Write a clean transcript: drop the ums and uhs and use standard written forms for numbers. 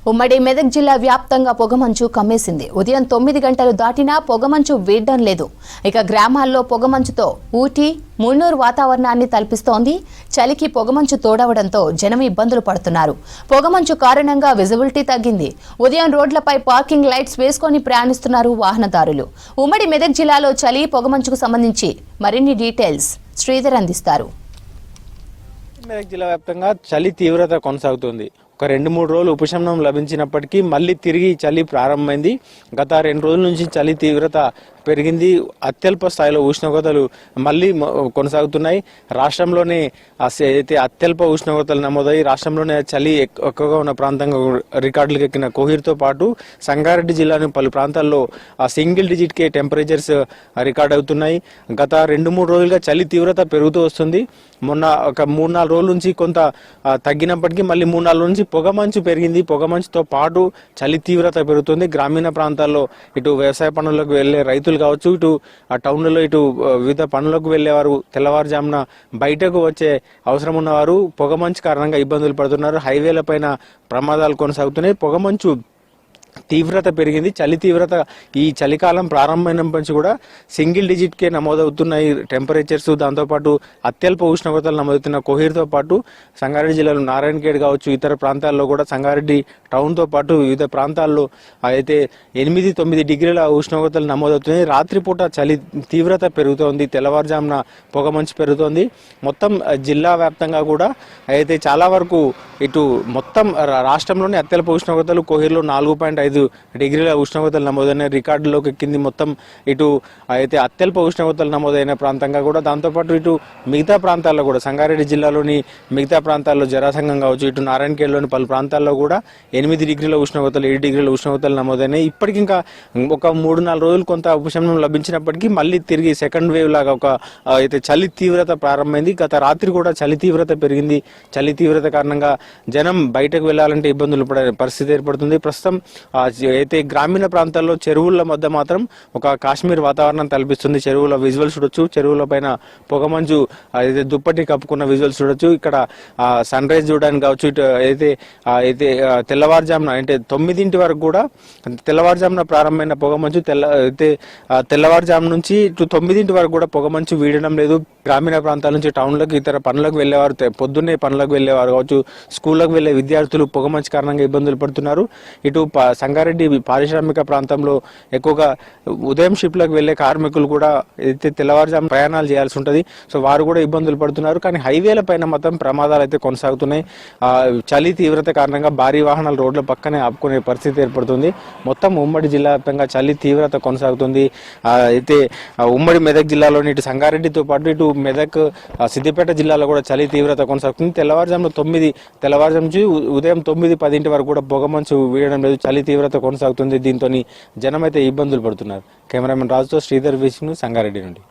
ఉమ్మడి మెదక్ జిల్లా వ్యాప్తంగా పొగమంచు కమ్మేసింది. ఉదయం 9 గంటలు దాటినా పొగమంచు వీడడం లేదు. ఇక గ్రామాల్లో పొగమంచుతో ఊటీ మున్నూరు వాతావరణాన్ని తలపిస్తోంది. చలికి పొగమంచు తోడవడంతో జనం ఇబ్బందులు పడుతున్నారు. పొగమంచు కారణంగా విజిబిలిటీ తగ్గింది. ఉదయం రోడ్లపై పార్కింగ్ లైట్స్ వేసుకొని ప్రయాణిస్తున్నారు వాహనదారులు. ఉమ్మడి మెదక్ జిల్లాలో చలి పొగమంచుకు సంబంధించి మరిన్ని డీటెయిల్స్ శ్రీధర్ అందిస్తారు. మెదక్ జిల్లా వ్యాప్తంగా చలి తీవ్రత కొనసాగుతుంది. ఒక 2-3 రోజులు ఉపశమనం లభించినప్పటికీ మళ్ళీ తిరిగి చలి ప్రారంభమైంది. గత 2 రోజుల నుంచి చలి తీవ్రత పెరిగింది. అత్యల్ప స్థాయిలో ఉష్ణోగ్రతలు మళ్ళీ కొనసాగుతున్నాయి. రాష్ట్రంలోనే అయితే అత్యల్ప ఉష్ణోగ్రతలు నమోదయ్యి రాష్ట్రంలోనే చలి ఎక్కువగా ఉన్న ప్రాంతంగా రికార్డులకు ఎక్కిన కోహిర్తో పాటు సంగారెడ్డి జిల్లాని పలు ప్రాంతాల్లో సింగిల్ డిజిట్కే టెంపరేచర్స్ రికార్డ్ అవుతున్నాయి. గత 2-3 రోజులుగా చలి తీవ్రత పెరుగుతూ వస్తుంది. మొన్న ఒక 3-4 రోజుల నుంచి కొంత తగ్గినప్పటికీ మళ్ళీ 3-4 రోజుల నుంచి పొగమంచు పెరిగింది. పొగమంచుతో పాటు చలి తీవ్రత పెరుగుతుంది. గ్రామీణ ప్రాంతాల్లో ఇటు వ్యవసాయ పనులకు వెళ్లే రైతులు కావచ్చు, ఇటు ఆ టౌన్లలో ఇటు వివిధ పనులకు వెళ్లేవారు, తెల్లవారుజామున బయటకు వచ్చే అవసరం ఉన్నవారు పొగమంచు కారణంగా ఇబ్బందులు పడుతున్నారు. హైవేల పైన ప్రమాదాలు కొనసాగుతున్నాయి. పొగమంచు తీవ్రత పెరిగింది. చలి తీవ్రత ఈ చలికాలం ప్రారంభమైన నుంచి కూడా సింగిల్ డిజిట్కే నమోదవుతున్నాయి టెంపరేచర్స్. దాంతోపాటు అత్యల్ప ఉష్ణోగ్రతలు నమోదవుతున్న కోహిర్తో పాటు సంగారెడ్డి జిల్లాలో నారాయణఖేడ్ కావచ్చు, ఇతర ప్రాంతాల్లో కూడా సంగారెడ్డి టౌన్తో పాటు వివిధ ప్రాంతాల్లో అయితే 8-9 డిగ్రీల ఉష్ణోగ్రతలు నమోదవుతున్నాయి. రాత్రిపూట చలి తీవ్రత పెరుగుతోంది. తెల్లవారుజామున పొగమంచు పెరుగుతోంది. మొత్తం జిల్లా వ్యాప్తంగా కూడా అయితే చాలా వరకు ఇటు మొత్తం రాష్ట్రంలోని అత్యల్ప ఉష్ణోగ్రతలు కోహిర్లో 4.5 డిగ్రీల ఉష్ణోగ్రతలు నమోదైన రికార్డులోకి ఎక్కింది. మొత్తం ఇటు అయితే అత్యల్ప ఉష్ణోగ్రతలు నమోదైన ప్రాంతంగా కూడా దాంతోపాటు ఇటు మిగతా ప్రాంతాల్లో కూడా సంగారెడ్డి జిల్లాలోని మిగతా ప్రాంతాల్లో జరాసంగం కావచ్చు, ఇటు నారాయణఖేడ్లోని పలు ప్రాంతాల్లో కూడా 8 డిగ్రీల ఉష్ణోగ్రతలు 7 డిగ్రీల ఉష్ణోగ్రతలు నమోదైనాయి. ఇప్పటికి ఇంకా ఒక 3-4 రోజులు కొంత ఉపశమనం లభించినప్పటికీ మళ్ళీ తిరిగి సెకండ్ వేవ్ లాగా ఒక అయితే చలి తీవ్రత ప్రారంభమైంది. గత రాత్రి కూడా చలి తీవ్రత పెరిగింది. చలి తీవ్రత కారణంగా జనం బయటకు వెళ్లాలంటే ఇబ్బందులు పడే పరిస్థితి ఏర్పడుతుంది. ప్రస్తుతం అయితే గ్రామీణ ప్రాంతాల్లో చెరువుల మధ్య మాత్రం ఒక కాశ్మీర్ వాతావరణం తలపిస్తుంది. చెరువుల విజువల్స్ చూడొచ్చు. చెరువుల పైన పొగమంచు అయితే దుప్పటి కప్పుకున్న విజువల్స్ చూడొచ్చు. ఇక్కడ సన్ రైజ్ చూడడానికి కావచ్చు, ఇటు అయితే తెల్లవారుజామున అంటే 9 వరకు కూడా తెల్లవారుజామున ప్రారంభమైన పొగమంచు తెల్లవారుజాము నుంచి ఇటు 9 వరకు కూడా పొగమంచు వీడడం లేదు. గ్రామీణ ప్రాంతాల నుంచి టౌన్లకు ఇతర పనులకు వెళ్లేవారు, పొద్దున్నే పనులకు వెళ్లేవారు కావచ్చు, స్కూళ్లకు వెళ్లే విద్యార్థులు పొగమంచు కారణంగా ఇబ్బందులు పడుతున్నారు. ఇటు సంగారెడ్డి పారిశ్రామిక ప్రాంతంలో ఎక్కువగా ఉదయం షిఫ్ట్లకు వెళ్లే కార్మికులు కూడా అయితే తెల్లవారుజాము ప్రయాణాలు చేయాల్సి ఉంటుంది. సో వారు కూడా ఇబ్బందులు పడుతున్నారు. కానీ హైవేల పైన మొత్తం ప్రమాదాలు అయితే కొనసాగుతున్నాయి. చలి తీవ్రత కారణంగా భారీ వాహనాలు రోడ్ల పక్కనే ఆపుకునే పరిస్థితి ఏర్పడుతుంది. మొత్తం ఉమ్మడి జిల్లా వ్యాప్తంగా చలి తీవ్రత కొనసాగుతుంది. అయితే ఉమ్మడి మెదక్ జిల్లాలోని ఇటు సంగారెడ్డితో పాటు ఇటు మెదక్ సిద్దిపేట జిల్లాలో కూడా చలి తీవ్రత కొనసాగుతుంది. తెల్లవారుజాము నుంచి ఉదయం 9-10 వరకు కూడా పొగమంచు వీయడం లేదు. చలి తీవ్రత కొనసాగుతుంది. దీంతో జనం అయితే ఇబ్బందులు పడుతున్నారు. కెమెరామెన్ రాజుతో శ్రీధర్, సంగారెడ్డి నుండి.